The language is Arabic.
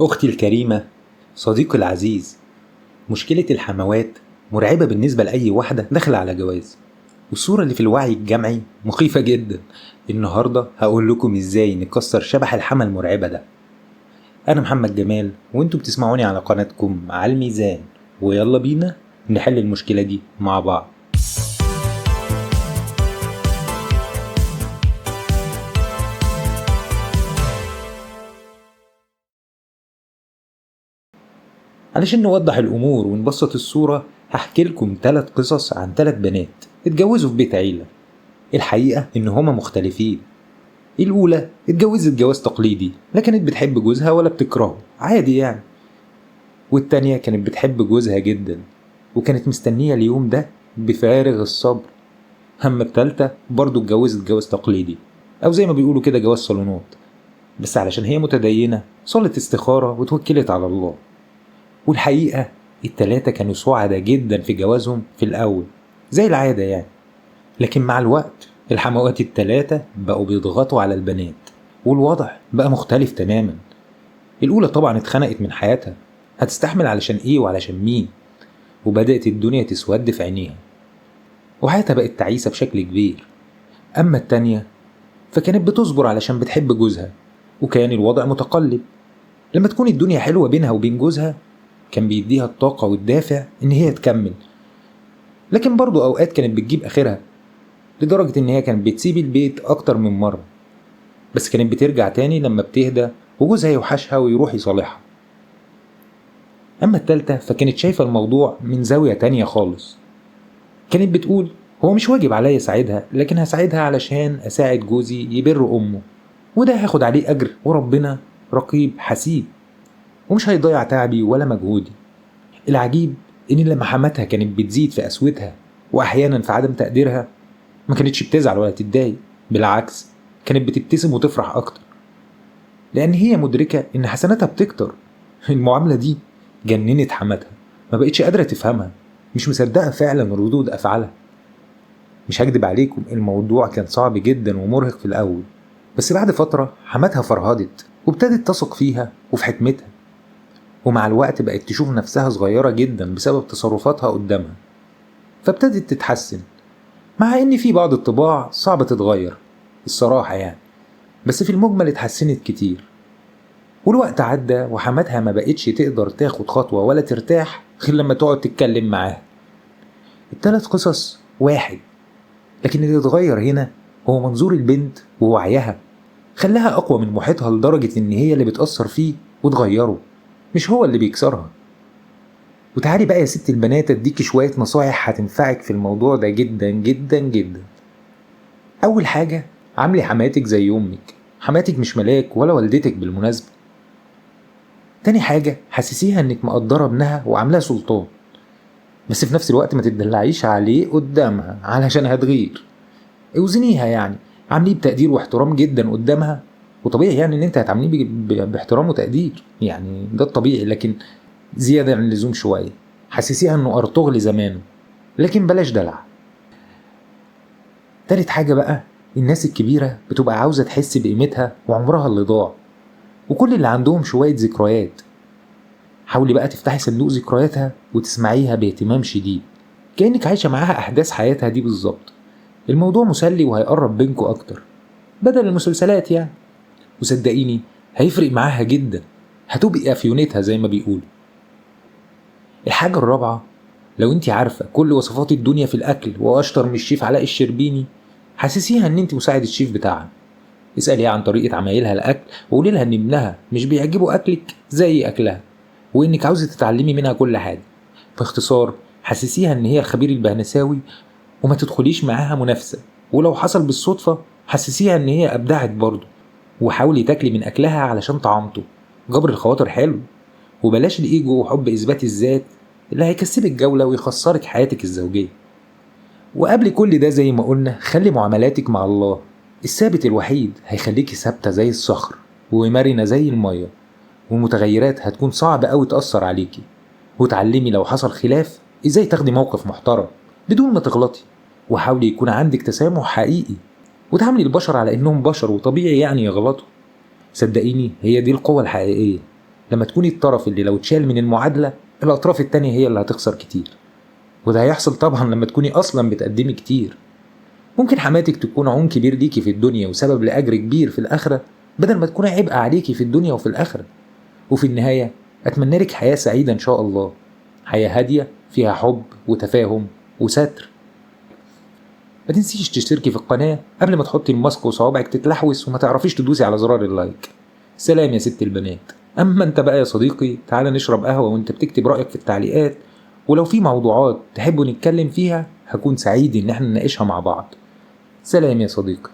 أختي الكريمة، صديقي العزيز، مشكلة الحموات مرعبة بالنسبة لأي واحدة داخلة على جواز، والصورة اللي في الوعي الجمعي مخيفة جدا. النهاردة هقول لكم ازاي نكسر شبح الحما المرعبة ده. أنا محمد جمال وانتوا بتسمعوني على قناتكم على الميزان، ويلا بينا نحل المشكلة دي مع بعض. علشان نوضح الأمور ونبسط الصورة هحكي لكم 3 قصص عن 3 بنات اتجوزوا في بيت عيلة. الحقيقة إن هما مختلفين. الأولى اتجوزت جواز تقليدي، لا كانت بتحب جوزها ولا بتكرهه، عادي يعني. والتانية كانت بتحب جوزها جدا وكانت مستنية اليوم ده بفارغ الصبر. أما التالتة برضو اتجوزت جواز تقليدي، أو زي ما بيقولوا كده جواز صالونات، بس علشان هي متدينة صلت استخارة وتوكلت على الله. والحقيقة التلاتة كانوا سعداء جدا في جوازهم في الأول زي العادة يعني. لكن مع الوقت الحموات التلاتة بقوا بيضغطوا على البنات، والوضع بقى مختلف تماما. الأولى طبعا اتخنقت من حياتها، هتستحمل علشان ايه وعلشان مين؟ وبدأت الدنيا تسود في عينيها وحياتها بقت تعيسة بشكل كبير. أما التانية فكانت بتصبر علشان بتحب جوزها، وكان الوضع متقلب. لما تكون الدنيا حلوة بينها وبين جوزها كان بيديها الطاقة والدافع إن هي تكمل، لكن برضو أوقات كانت بتجيب آخرها، لدرجة إن هي كانت بتسيب البيت أكتر من مرة، بس كانت بترجع تاني لما بتهدى وجوزها يوحشها ويروح يصالحها. أما التالتة فكانت شايفة الموضوع من زاوية تانية خالص. كانت بتقول هو مش واجب عليا أساعدها، لكن هساعدها علشان أساعد جوزي يبر أمه، وده هاخد عليه أجر، وربنا رقيب حسيب ومش هيضيع تعبي ولا مجهودي. العجيب إن لما حماتها كانت بتزيد في قسوتها وأحيانا في عدم تقديرها ما كانتش بتزعل ولا تتضايق، بالعكس كانت بتبتسم وتفرح أكتر، لأن هي مدركة إن حسناتها بتكتر. المعاملة دي جننت حماتها، ما بقتش قادرة تفهمها، مش مصدقة فعلا ردود أفعالها. مش هكدب عليكم، الموضوع كان صعب جدا ومرهق في الأول، بس بعد فترة حماتها فرهدت وابتدت تثق فيها وفي حكمتها، ومع الوقت بقت تشوف نفسها صغيرة جدا بسبب تصرفاتها قدامها، فابتدت تتحسن. مع إن في بعض الطباع صعبة تتغير الصراحة يعني، بس في المجمل اتحسنت كتير. والوقت عدى وحماتها ما بقتش تقدر تاخد خطوة ولا ترتاح غير لما تقعد تتكلم معاها. ال3 قصص واحد، لكن اللي اتغير هنا هو منظور البنت ووعيها، خلاها أقوى من محيطها لدرجة إن هي اللي بتأثر فيه وتغيره، مش هو اللي بيكسرها. وتعالي بقى يا ست البنات اديكي شوية نصايح هتنفعك في الموضوع ده جدا جدا جدا. أول حاجة، عاملي حماتك زي أمك، حماتك مش ملاك ولا والدتك بالمناسبة. تاني حاجة، حسسيها انك مقدرة ابنها وعاملاه سلطان، بس في نفس الوقت ما تدلعيش عليه قدامها علشان هتغير. اوزنيها يعني، عامليه بتقدير واحترام جدا قدامها، وطبيعي يعني ان انت هتعامليه باحترام وتقدير، يعني ده الطبيعي، لكن زيادة عن اللزوم شوية. حسسيها انه ارطغل زمانه، لكن بلاش دلع. تالت حاجة بقى، الناس الكبيرة بتبقى عاوزة تحس بقيمتها وعمرها اللي ضاع، وكل اللي عندهم شوية ذكريات. حاولي بقى تفتحي صندوق ذكرياتها وتسمعيها باهتمام شديد، كأنك عايشة معاها أحداث حياتها دي بالظبط. الموضوع مسلي وهيقرب بينكوا أكتر بدل المسلسلات يعني، وصدقيني هيفرق معاها جدا، هتبقي أفيونتها زي ما بيقولوا. الحاجة الرابعة، لو انت عارفة كل وصفات الدنيا في الأكل وأشطر من الشيف علاء الشربيني، حسسيها ان انت مساعد الشيف بتاعها. اسأليها عن طريقة عمايلها الأكل، وقولي لها ان ابنها مش بيعجبه أكلك زي أكلها، وإنك عاوزة تتعلمي منها كل حاجة. باختصار حسسيها إن هي الخبير البهنساوي، وما تدخليش معاها منافسة، ولو حصل بالصدفة حسسيها إن هي أبدعت برضو. وحاولي تاكلي من أكلها علشان طعامته، جبر الخواطر حلو، وبلاش الإيجو وحب إثبات الذات اللي هيكسبك جولة ويخسرك حياتك الزوجية. وقبل كل ده زي ما قلنا، خلي معاملاتك مع الله الثابت الوحيد، هيخليكي ثابتة زي الصخر ومرنة زي المية، ومتغيرات هتكون صعب أوي تأثر عليكي. وتعلمي لو حصل خلاف ازاي تاخدي موقف محترم بدون ما تغلطي، وحاولي يكون عندك تسامح حقيقي، وتعاملي البشر على انهم بشر وطبيعي يعني يغلطوا. صدقيني هي دي القوة الحقيقية، لما تكوني الطرف اللي لو اتشال من المعادلة الأطراف التانية هي اللي هتخسر كتير، وده هيحصل طبعا لما تكوني أصلا بتقدمي كتير. ممكن حماتك تكون عون كبير ليكي في الدنيا وسبب لأجر كبير في الآخرة، بدل ما تكون عبء عليكي في الدنيا وفي الآخرة. وفي النهاية أتمنى لك حياة سعيدة إن شاء الله، حياة هادية فيها حب وتفاهم وستر. ما تنسيش تشتركي في القناة قبل ما تحطي الماسك وصوابعك تتلحوس وما تعرفيش تدوسي على زرار اللايك. سلام يا ست البنات. أما أنت بقى يا صديقي، تعال نشرب قهوة وأنت بتكتب رأيك في التعليقات، ولو في موضوعات تحبوا نتكلم فيها هكون سعيد إن احنا نناقشها مع بعض. سلام يا صديقي.